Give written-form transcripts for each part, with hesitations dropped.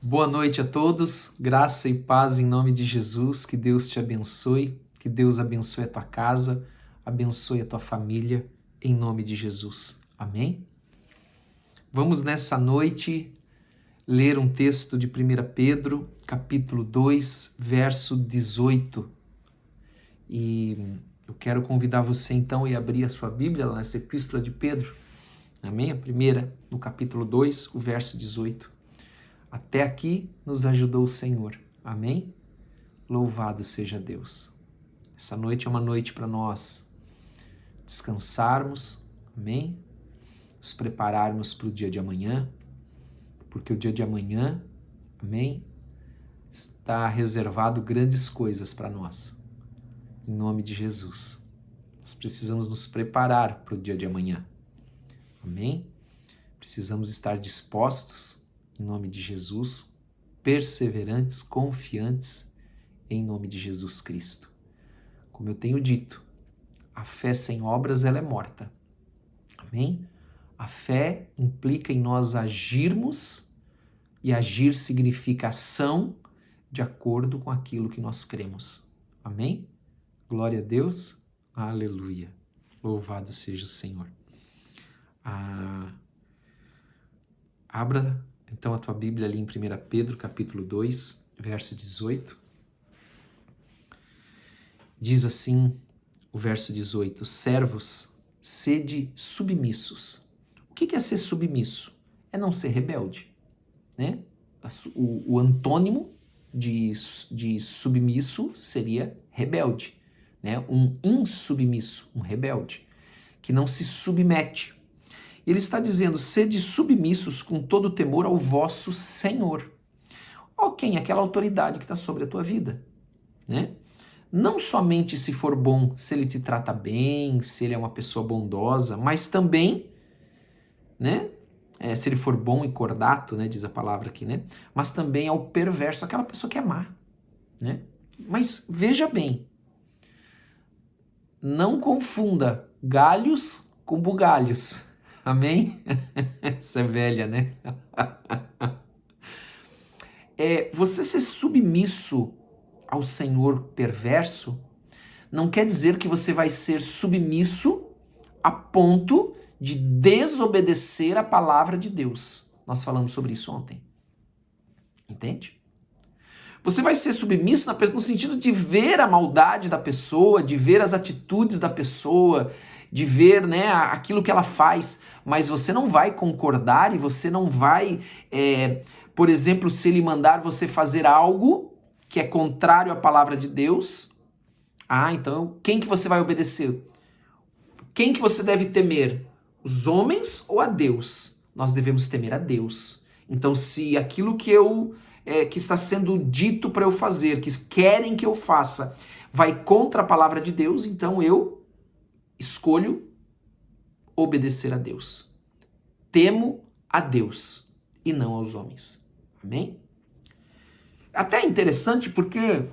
Boa noite a todos, graça e paz em nome de Jesus, que Deus te abençoe, que Deus abençoe a tua casa, abençoe a tua família, em nome de Jesus. Amém? Vamos nessa noite ler um texto de 1 Pedro, capítulo 2, verso 18. E eu quero convidar você então a abrir a sua Bíblia nessa epístola de Pedro, amém? A primeira, no capítulo 2, o verso 18. Até aqui nos ajudou o Senhor. Amém? Louvado seja Deus. Essa noite é uma noite para nós descansarmos. Amém? Nos prepararmos para o dia de amanhã, porque o dia de amanhã, amém, está reservado grandes coisas para nós. Em nome de Jesus. Nós precisamos nos preparar para o dia de amanhã. Amém? Precisamos estar dispostos em nome de Jesus, perseverantes, confiantes, em nome de Jesus Cristo. Como eu tenho dito, a fé sem obras ela é morta. Amém? A fé implica em nós agirmos, e agir significa ação de acordo com aquilo que nós cremos. Amém? Glória a Deus. Aleluia. Louvado seja o Senhor. Abra então a tua Bíblia ali em 1 Pedro, capítulo 2, verso 18. Diz assim o verso 18: servos, sede submissos. O que é ser submisso? É não ser rebelde, né? O antônimo de submisso seria rebelde, né? Um insubmisso, um rebelde, que não se submete. Ele está dizendo, sede submissos com todo temor ao vosso Senhor. Ó, quem? Aquela autoridade que está sobre a tua vida, né? Não somente se for bom, se ele te trata bem, se ele é uma pessoa bondosa, mas também, né? Se ele for bom e cordato, né? Diz a palavra aqui, né? Mas também ao perverso, aquela pessoa que é má, né? Mas veja bem, não confunda galhos com bugalhos. Amém? Essa é velha, né? Você ser submisso ao Senhor perverso não quer dizer que você vai ser submisso a ponto de desobedecer a palavra de Deus. Nós falamos sobre isso ontem. Entende? Você vai ser submisso no sentido de ver a maldade da pessoa, de ver as atitudes da pessoa, de ver, né, aquilo que ela faz, mas você não vai concordar e você não vai, por exemplo, se ele mandar você fazer algo que é contrário à palavra de Deus, então quem que você vai obedecer? Quem que você deve temer? Os homens ou a Deus? Nós devemos temer a Deus. Então, se aquilo que está sendo dito para eu fazer, que querem que eu faça, vai contra a palavra de Deus, então eu escolho obedecer a Deus. Temo a Deus e não aos homens. Amém? Até é interessante porque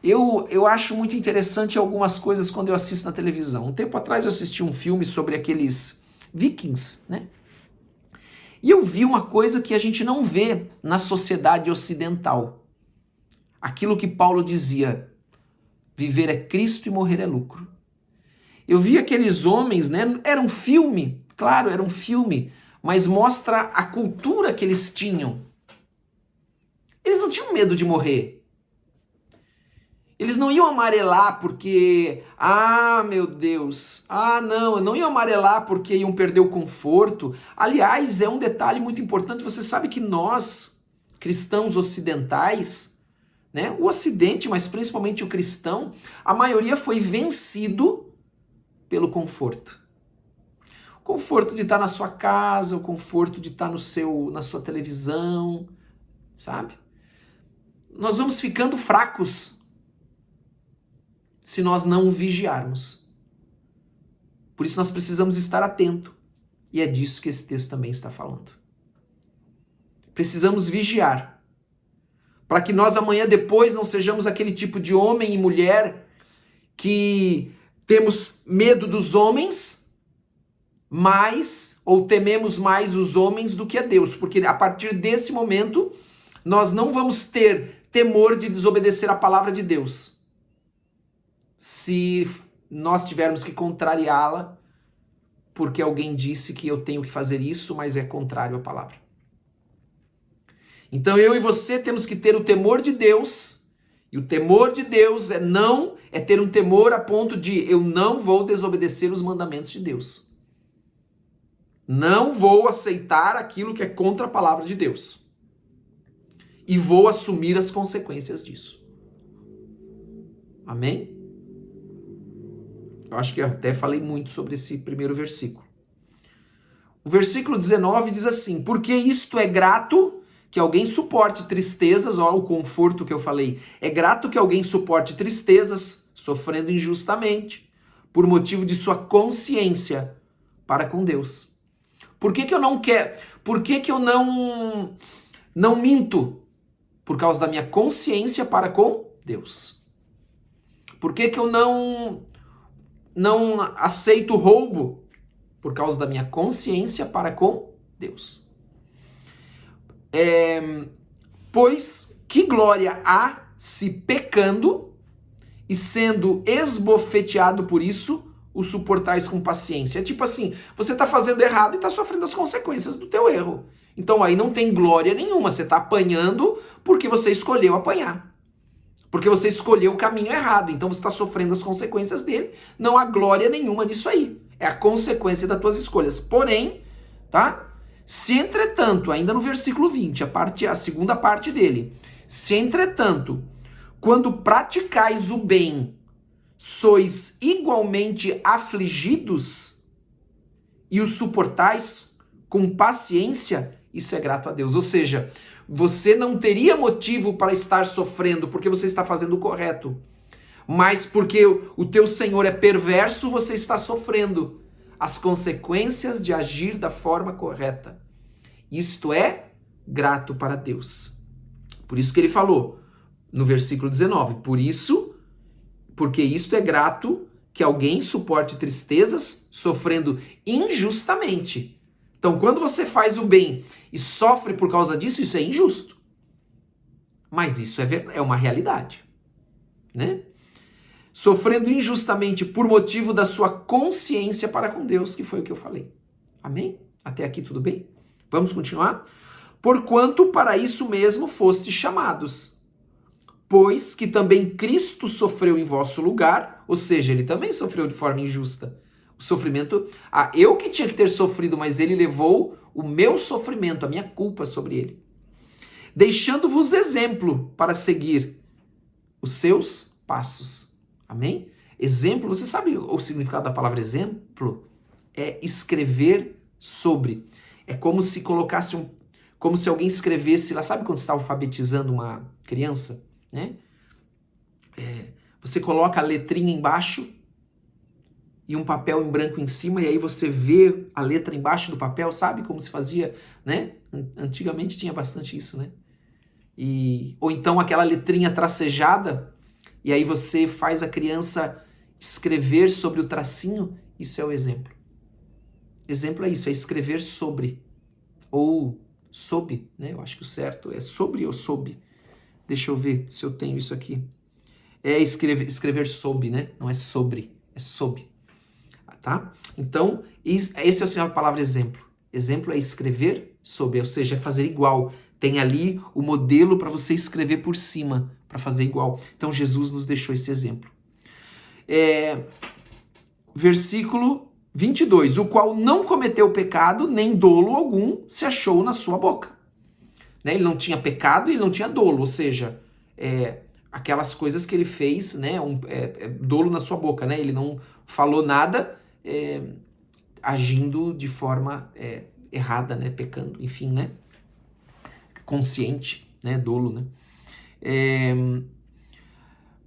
eu acho muito interessante algumas coisas quando eu assisto na televisão. Um tempo atrás eu assisti um filme sobre aqueles vikings, né? E eu vi uma coisa que a gente não vê na sociedade ocidental. Aquilo que Paulo dizia, viver é Cristo e morrer é lucro. Eu vi aqueles homens, né? Era um filme, claro, era um filme, mas mostra a cultura que eles tinham. Eles não tinham medo de morrer. Eles não iam amarelar porque, meu Deus, não iam amarelar porque iam perder o conforto. Aliás, é um detalhe muito importante, você sabe que nós, cristãos ocidentais, né, o ocidente, mas principalmente o cristão, a maioria foi vencido pelo conforto. O conforto de estar na sua casa, o conforto de estar na sua televisão, sabe? Nós vamos ficando fracos se nós não vigiarmos. Por isso nós precisamos estar atento. E é disso que esse texto também está falando. Precisamos vigiar. Para que nós amanhã depois não sejamos aquele tipo de homem e mulher que temos medo dos homens, ou tememos mais os homens do que a Deus. Porque a partir desse momento nós não vamos ter temor de desobedecer a palavra de Deus se nós tivermos que contrariá-la porque alguém disse que eu tenho que fazer isso, mas é contrário à palavra. Então eu e você temos que ter o temor de Deus, e o temor de Deus é ter um temor a ponto de eu não vou desobedecer os mandamentos de Deus. Não vou aceitar aquilo que é contra a palavra de Deus. E vou assumir as consequências disso. Amém? Eu acho que eu até falei muito sobre esse primeiro versículo. O versículo 19 diz assim: porque isto é grato que alguém suporte tristezas, ó, o conforto que eu falei. É grato que alguém suporte tristezas, sofrendo injustamente, por motivo de sua consciência para com Deus. Por que eu não quero? Por que eu não minto? Por causa da minha consciência para com Deus. Por que eu não aceito roubo? Por causa da minha consciência para com Deus. Pois que glória há se pecando e sendo esbofeteado por isso, o suportais com paciência. É tipo assim, você está fazendo errado e está sofrendo as consequências do teu erro. Então aí não tem glória nenhuma, você está apanhando porque você escolheu apanhar. Porque você escolheu o caminho errado, então você está sofrendo as consequências dele. Não há glória nenhuma nisso aí. É a consequência das tuas escolhas. Porém, tá? Se entretanto, ainda no versículo 20, a segunda parte dele, se entretanto, quando praticais o bem, sois igualmente afligidos e o suportais com paciência, isso é grato a Deus. Ou seja, você não teria motivo para estar sofrendo porque você está fazendo o correto. Mas porque o teu Senhor é perverso, você está sofrendo as consequências de agir da forma correta. Isto é grato para Deus. Por isso que ele falou no versículo 19, porque isto é grato que alguém suporte tristezas sofrendo injustamente. Então, quando você faz o bem e sofre por causa disso, isso é injusto. Mas isso é uma realidade, né? Sofrendo injustamente por motivo da sua consciência para com Deus, que foi o que eu falei. Amém? Até aqui tudo bem? Vamos continuar? Porquanto para isso mesmo foste chamados, pois que também Cristo sofreu em vosso lugar, ou seja, ele também sofreu de forma injusta. O sofrimento, eu que tinha que ter sofrido, mas ele levou o meu sofrimento, a minha culpa sobre ele. Deixando-vos exemplo para seguir os seus passos. Amém? Exemplo, você sabe o significado da palavra exemplo? É escrever sobre. É como se colocasse como se alguém escrevesse lá, sabe quando você está alfabetizando uma criança, né? Você coloca a letrinha embaixo e um papel em branco em cima, e aí você vê a letra embaixo do papel, sabe como se fazia, né? Antigamente tinha bastante isso, né? Ou então aquela letrinha tracejada, e aí você faz a criança escrever sobre o tracinho, isso é o exemplo. Exemplo é isso, é escrever sobre. Ou sob, né? Eu acho que o certo é sobre ou sob. Deixa eu ver se eu tenho isso aqui. É escrever sob, né? Não é sobre, é sob. Tá? Então, esse é o sinal da palavra exemplo. Exemplo é escrever sobre, ou seja, é fazer igual. Tem ali o modelo para você escrever por cima, para fazer igual. Então, Jesus nos deixou esse exemplo. Versículo 22. O qual não cometeu pecado, nem dolo algum se achou na sua boca. Né? Ele não tinha pecado e ele não tinha dolo, ou seja, aquelas coisas que ele fez, né? Dolo na sua boca. Né? Ele não falou nada agindo de forma errada, né? Pecando, enfim, né? Consciente, né? Dolo, né?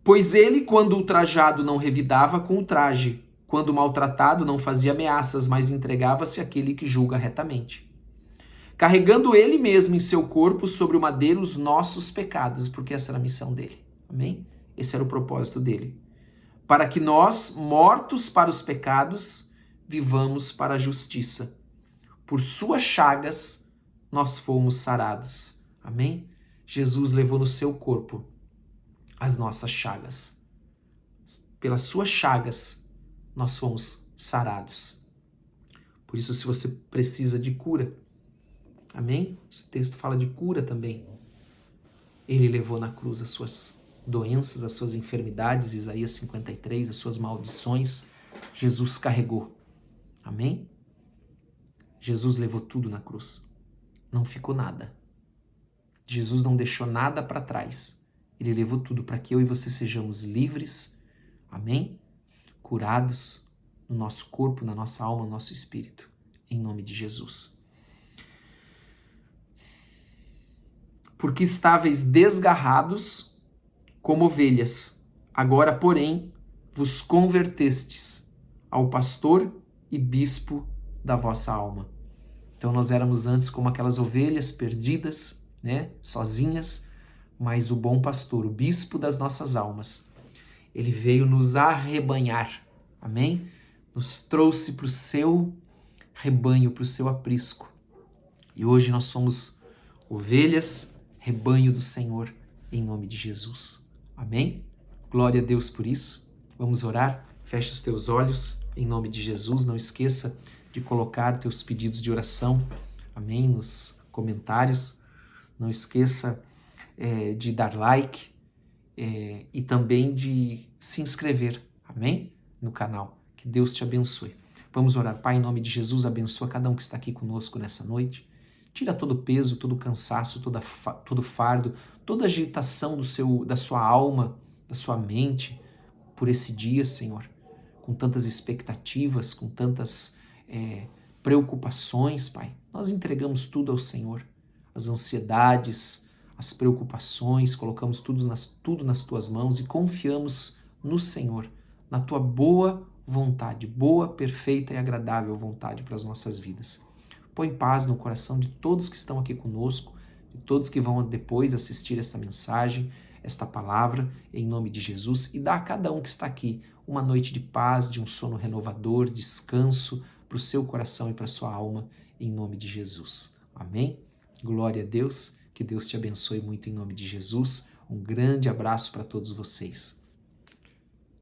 Pois ele, quando ultrajado, não revidava com ultraje, quando maltratado, não fazia ameaças, mas entregava-se àquele que julga retamente. Carregando ele mesmo em seu corpo sobre o madeiro os nossos pecados, porque essa era a missão dele. Amém? Esse era o propósito dele. Para que nós, mortos para os pecados, vivamos para a justiça. Por suas chagas, nós fomos sarados. Amém? Jesus levou no seu corpo as nossas chagas. Pelas suas chagas, nós fomos sarados. Por isso, se você precisa de cura, amém? Esse texto fala de cura também. Ele levou na cruz as suas doenças, as suas enfermidades, Isaías 53, as suas maldições, Jesus carregou. Amém? Jesus levou tudo na cruz. Não ficou nada. Jesus não deixou nada para trás. Ele levou tudo para que eu e você sejamos livres, amém? Curados no nosso corpo, na nossa alma, no nosso espírito. Em nome de Jesus. Porque estáveis desgarrados como ovelhas, agora, porém, vos convertestes ao pastor e bispo da vossa alma. Então nós éramos antes como aquelas ovelhas perdidas, né, sozinhas, mas o bom pastor, o bispo das nossas almas, ele veio nos arrebanhar, amém? Nos trouxe para o seu rebanho, para o seu aprisco. E hoje nós somos ovelhas, rebanho do Senhor, em nome de Jesus. Amém? Glória a Deus por isso. Vamos orar? Feche os teus olhos, em nome de Jesus. Não esqueça de colocar teus pedidos de oração, amém? Nos comentários. Não esqueça de dar like e também de se inscrever, amém? No canal. Que Deus te abençoe. Vamos orar. Pai, em nome de Jesus, abençoa cada um que está aqui conosco nessa noite. Tira todo o peso, todo o cansaço, todo fardo, toda agitação da sua alma, da sua mente por esse dia, Senhor. Com tantas expectativas, com tantas preocupações, Pai. Nós entregamos tudo ao Senhor. As ansiedades, as preocupações, colocamos tudo nas tuas mãos e confiamos no Senhor, na tua boa vontade, boa, perfeita e agradável vontade para as nossas vidas. Põe paz no coração de todos que estão aqui conosco, de todos que vão depois assistir esta mensagem, esta palavra, em nome de Jesus, e dá a cada um que está aqui uma noite de paz, de um sono renovador, descanso para o seu coração e para a sua alma, em nome de Jesus. Amém? Glória a Deus, que Deus te abençoe muito em nome de Jesus. Um grande abraço para todos vocês.